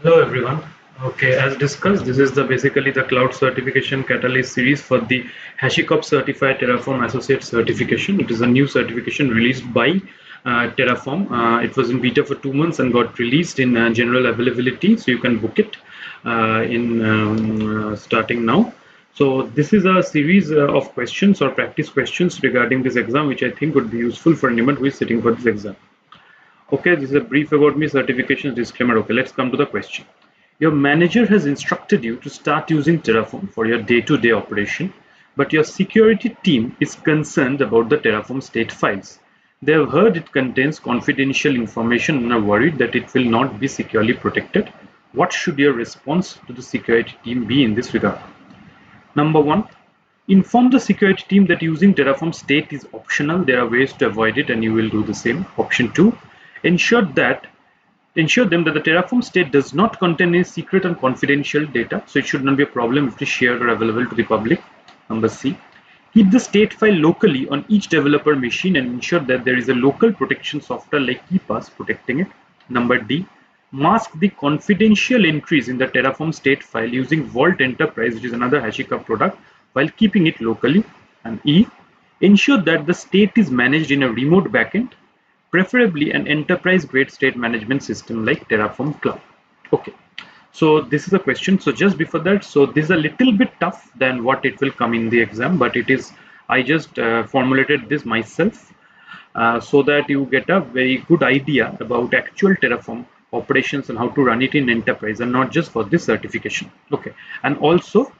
Hello everyone. Okay, as discussed, this is the basically the cloud certification catalyst series for the HashiCorp Certified Terraform Associate certification. It is a new certification released by Terraform. It was in beta for 2 months and got released in general availability, so you can book it in starting now. So this is a series of questions or practice questions regarding this exam, which I think would be useful for anyone who is sitting for this exam. Okay, this is a brief about me, certifications disclaimer. Okay, let's come to the question. Your manager has instructed you to start using Terraform for your day-to-day operation, but your security team is concerned about the Terraform state files. They have heard it contains confidential information and are worried that it will not be securely protected. What should your response to the security team be in this regard? Number one, inform the security team that using Terraform state is optional. There are ways to avoid it and you will do the same. Option two, ensure that ensure them that the Terraform state does not contain any secret and confidential data, so it should not be a problem if it is shared or available to the public. Number C, keep the state file locally on each developer machine and ensure that there is a local protection software like KeePass protecting it. Number D, mask the confidential entries in the Terraform state file using Vault Enterprise, which is another HashiCorp product, while keeping it locally. And E, ensure that the state is managed in a remote backend, preferably an enterprise grade state management system like Terraform Cloud. Okay, so this is a question. So just before that, so this is a little bit tough than what it will come in the exam, but it is, I just formulated this myself so that you get a very good idea about actual Terraform operations and how to run it in enterprise and not just for this certification. Okay, and also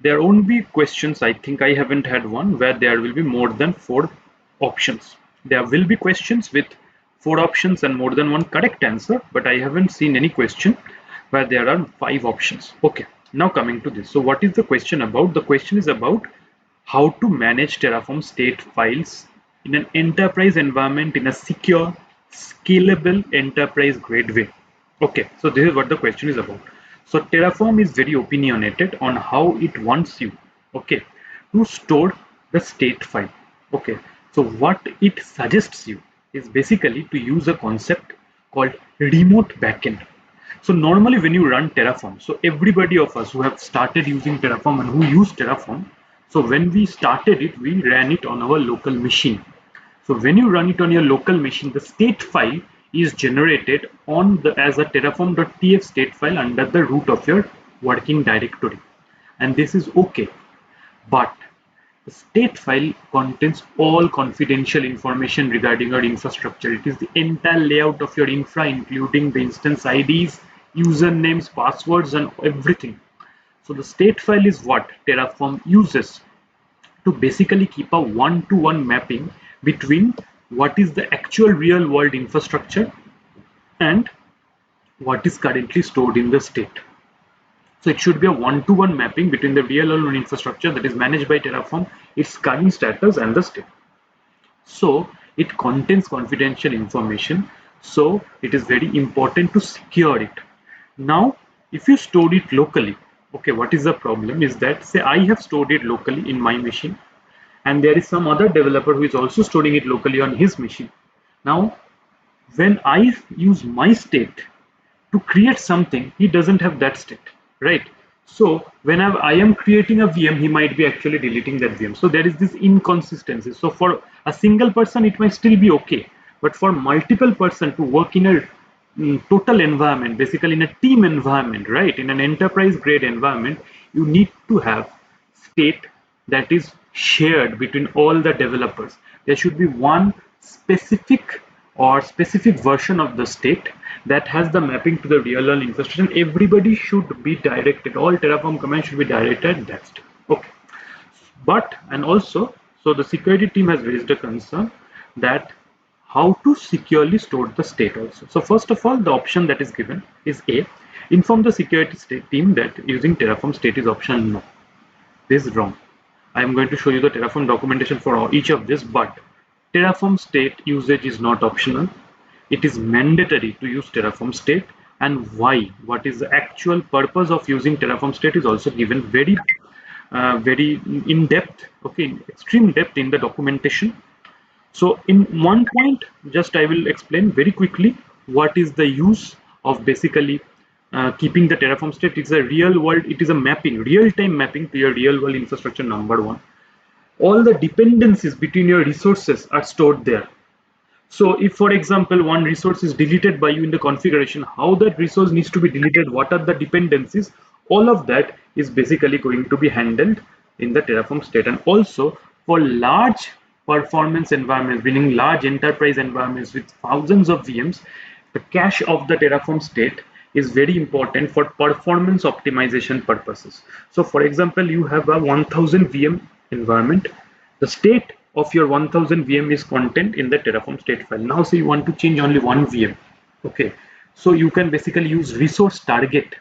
there won't be questions, I think I haven't had one where there will be more than 4 options. There will be questions with 4 options and more than one correct answer, but I haven't seen any question where there are 5 options. Okay, now coming to this. So what is the question about? The question is about how to manage Terraform state files in an enterprise environment in a secure, scalable enterprise grade way. Okay, so this is what the question is about. So Terraform is very opinionated on how it wants you, okay, to store the state file. Okay, so what it suggests you is basically to use a concept called remote backend. So normally when you run Terraform, so everybody of us who have started using Terraform and who use Terraform, so when we started it, we ran it on our local machine. So when you run it on your local machine, the state file is generated on the as a terraform.tf state file under the root of your working directory. And this is okay. But the state file contains all confidential information regarding your infrastructure. It is the entire layout of your infra, including the instance IDs, usernames, passwords, and everything. So the state file is what Terraform uses to basically keep a one-to-one mapping between what is the actual real world infrastructure and what is currently stored in the state. So it should be a one-to-one mapping between the real world infrastructure that is managed by Terraform, its current status and the state. So it contains confidential information. So it is very important to secure it. Now, if you store it locally, okay, what is the problem is that say I have stored it locally in my machine and there is some other developer who is also storing it locally on his machine. Now, when I use my state to create something, he doesn't have that state, right? So whenever I am creating a VM, he might be actually deleting that VM. So there is this inconsistency. So for a single person, it might still be okay, but for multiple person to work in a total environment, basically in a team environment, right? In an enterprise grade environment, you need to have state that is shared between all the developers. There should be one specific or specific version of the state that has the mapping to the real world infrastructure. Everybody should be directed. All Terraform commands should be directed at that state. Okay. But and also, so the security team has raised a concern that how to securely store the state also. So first of all, the option that is given is A. Inform the security state team that using Terraform state is optional. No, this is wrong. I am going to show you the Terraform documentation for each of this, but Terraform state usage is not optional. It is mandatory to use Terraform state, and why? What is the actual purpose of using Terraform state is also given very in depth, okay, in extreme depth in the documentation. So in one point, just I will explain very quickly what is the use of basically keeping the Terraform state. It's a real world, it is a mapping, real-time mapping to your real world infrastructure, number one. All the dependencies between your resources are stored there. So if, for example, one resource is deleted by you in the configuration, how that resource needs to be deleted, what are the dependencies, all of that is basically going to be handled in the Terraform state. And also for large performance environments, meaning large enterprise environments with thousands of VMs, the cache of the Terraform state is very important for performance optimization purposes. So for example, you have a 1000 VM environment. The state of your 1000 VM is contained in the Terraform state file. Now say you want to change only one VM. Okay, so you can basically use resource target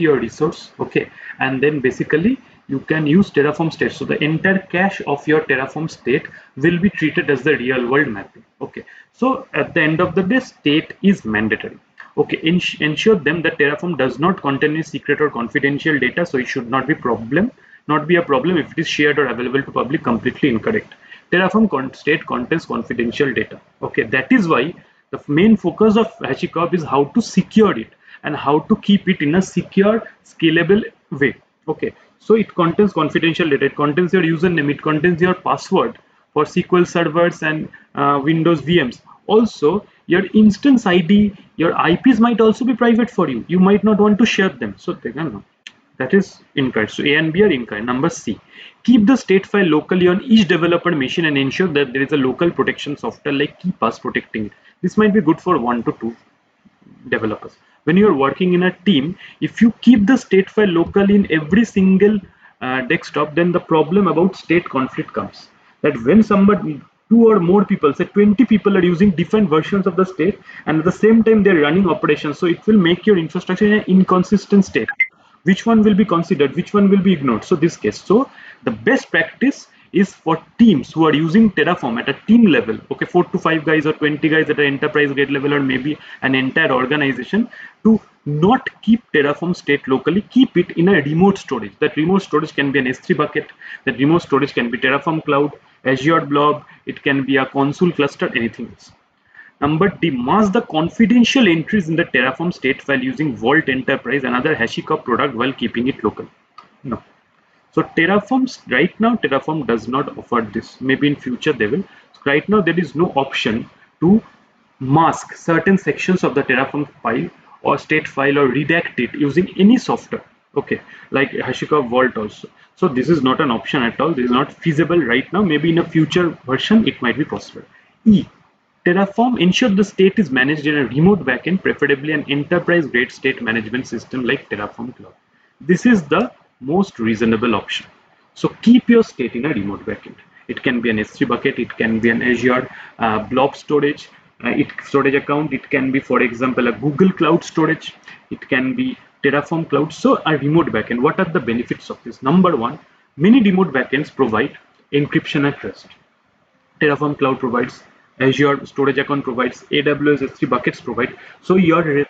your resource. Okay, and then basically you can use Terraform state. So the entire cache of your Terraform state will be treated as the real world mapping. Okay, so at the end of the day, state is mandatory. Okay, ensure them that Terraform does not contain any secret or confidential data, so it should not be a problem if it is shared or available to public. Completely incorrect. Terraform state contains confidential data. Okay, that is why the main focus of HashiCorp is how to secure it and how to keep it in a secure, scalable way. Okay, so it contains confidential data. It contains your username. It contains your password for SQL servers and Windows VMs. Also, your instance ID, your IPs might also be private for you. You might not want to share them. So they can know. That is incorrect. So A and B are incorrect. Number C, keep the state file locally on each developer machine and ensure that there is a local protection software like KeePass protecting it. This might be good for 1 to 2 developers. When you are working in a team, if you keep the state file locally in every single desktop, then the problem about state conflict comes. That when somebody, two or more people, say 20 people are using different versions of the state and at the same time they're running operations, so it will make your infrastructure in an inconsistent state. Which one will be considered, which one will be ignored? So this case, so the best practice is for teams who are using Terraform at a team level, okay, 4 to 5 guys or 20 guys at an enterprise grade level, or maybe an entire organization, to not keep Terraform state locally, keep it in a remote storage. That remote storage can be an S3 bucket, that remote storage can be Terraform Cloud, Azure Blob, it can be a Consul cluster, anything else. Number D, mask the confidential entries in the Terraform state file using Vault Enterprise, another HashiCorp product, while keeping it local. No. So right now Terraform does not offer this. Maybe in future they will. Right now there is no option to mask certain sections of the Terraform file or state file or redact it using any software. Okay, like HashiCorp Vault also. So this is not an option at all. This is not feasible right now. Maybe in a future version it might be possible. E, Terraform ensures the state is managed in a remote backend, preferably an enterprise-grade state management system like Terraform Cloud. This is the most reasonable option. So keep your state in a remote backend. It can be an S3 bucket, it can be an Azure blob storage, storage account. It can be, for example, a Google Cloud storage. It can be Terraform Cloud. So a remote backend. What are the benefits of this? Number one, many remote backends provide encryption at rest. Terraform Cloud provides, Azure Storage Account provides, AWS S3 buckets provide. So your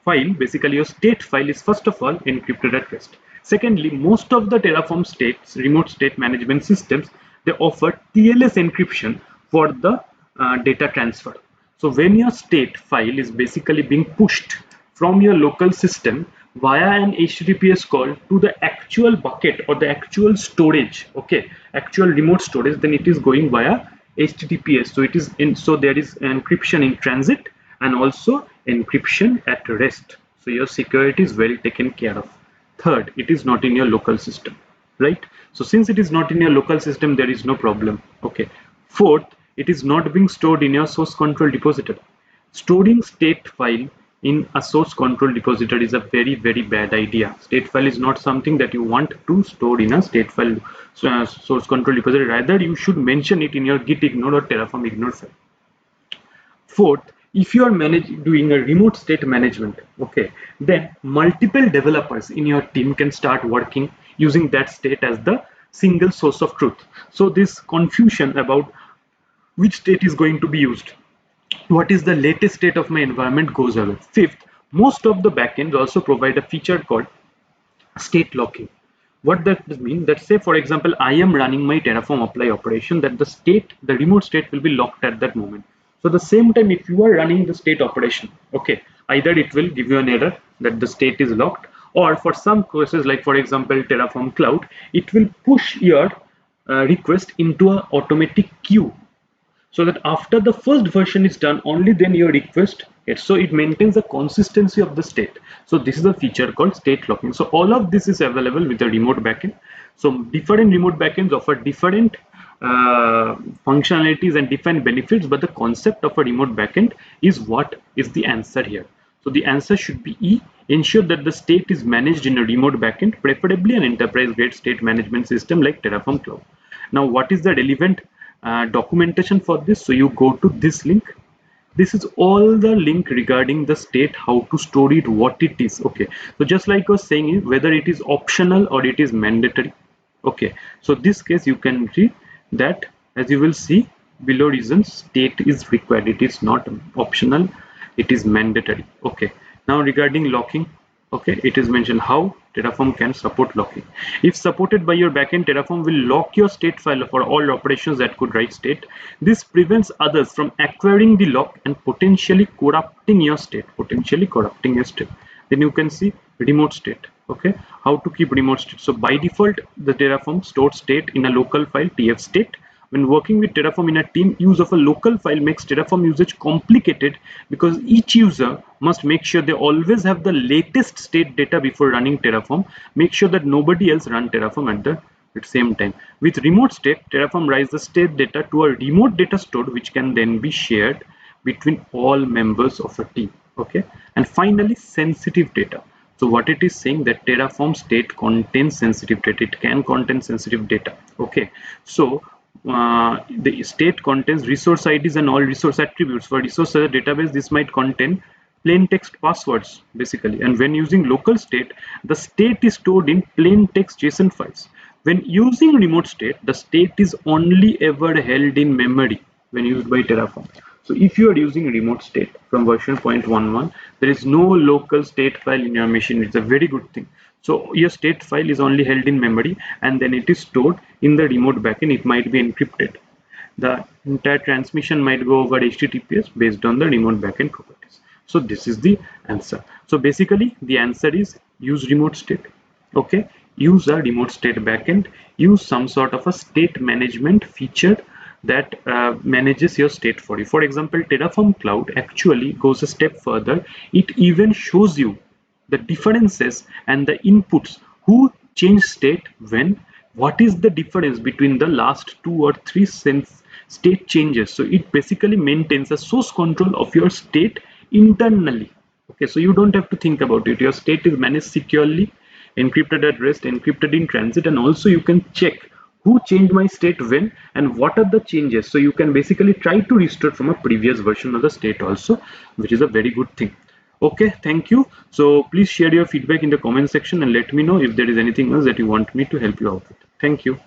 file, basically your state file, is first of all encrypted at rest. Secondly, most of the Terraform states, remote state management systems, they offer TLS encryption for the data transfer. So when your state file is basically being pushed from your local system via an HTTPS call to the actual bucket or the actual storage, okay, actual remote storage, then it is going via HTTPS. So it is so there is encryption in transit and also encryption at rest. So your security is well taken care of. Third, it is not in your local system, right? So since it is not in your local system, there is no problem. Okay. Fourth, it is not being stored in your source control repository. Storing state file in a source control repository is a very, very bad idea. State file is not something that you want to store in a state file source control repository. Rather, you should mention it in your Git ignore or Terraform ignore file. Fourth, if you are doing a remote state management, okay, then multiple developers in your team can start working using that state as the single source of truth. So this confusion about which state is going to be used, what is the latest state of my environment, goes away. Fifth, most of the backends also provide a feature called state locking. What that means, that say for example I am running my Terraform apply operation, that the remote state will be locked at that moment. So the same time, if you are running the state operation, okay, either it will give you an error that the state is locked, or for some cases, like for example Terraform Cloud, it will push your request into an automatic queue, so that after the first version is done, only then your request gets. So it maintains the consistency of the state. So this is a feature called state locking. So all of this is available with the remote backend. So different remote backends offer different functionalities and different benefits, but the concept of a remote backend is what is the answer here. So the answer should be E. Ensure that the state is managed in a remote backend, preferably an enterprise-grade state management system like Terraform Cloud. Now, what is the relevant documentation for this? So you go to this link. This is all the link regarding the state, how to store it, what it is. Okay, so just like I was saying, whether it is optional or it is mandatory. Okay, so this case you can read that, as you will see below reasons, state is required. It is not optional, it is mandatory. Okay, now regarding locking, okay, it is mentioned how Terraform can support locking. If supported by your backend, Terraform will lock your state file for all operations that could write state. This prevents others from acquiring the lock and potentially corrupting your state. Then you can see remote state. Okay, how to keep remote state. So by default, the Terraform stores state in a local file, tf state. When working with Terraform in a team, use of a local file makes Terraform usage complicated because each user must make sure they always have the latest state data before running Terraform. Make sure that nobody else run Terraform at the same time. With remote state, Terraform writes the state data to a remote data store, which can then be shared between all members of a team. Okay, and finally, sensitive data. So what it is saying, that Terraform state contains sensitive data. It can contain sensitive data. Okay, so the state contains resource IDs and all resource attributes. For resource database, this might contain plain text passwords basically, and when using local state, the state is stored in plain text JSON files. When using remote state, the state is only ever held in memory when used by Terraform. So if you are using remote state from version 0.11, there is no local state file in your machine. It's a very good thing. So your state file is only held in memory, and then it is stored in the remote backend. It might be encrypted. The entire transmission might go over HTTPS based on the remote backend properties. So this is the answer. So basically the answer is use remote state. Okay, use a remote state backend, use some sort of a state management feature that manages your state for you. For example, Terraform Cloud actually goes a step further. It even shows you the differences and the inputs, who change state when, what is the difference between the last 2 or 3 state changes. So it basically maintains a source control of your state internally. Okay, so you don't have to think about it. Your state is managed securely, encrypted at rest, encrypted in transit, and also you can check who changed my state when and what are the changes. So you can basically try to restore from a previous version of the state also, which is a very good thing. Okay, thank you. So please share your feedback in the comment section and let me know if there is anything else that you want me to help you out with. Thank you.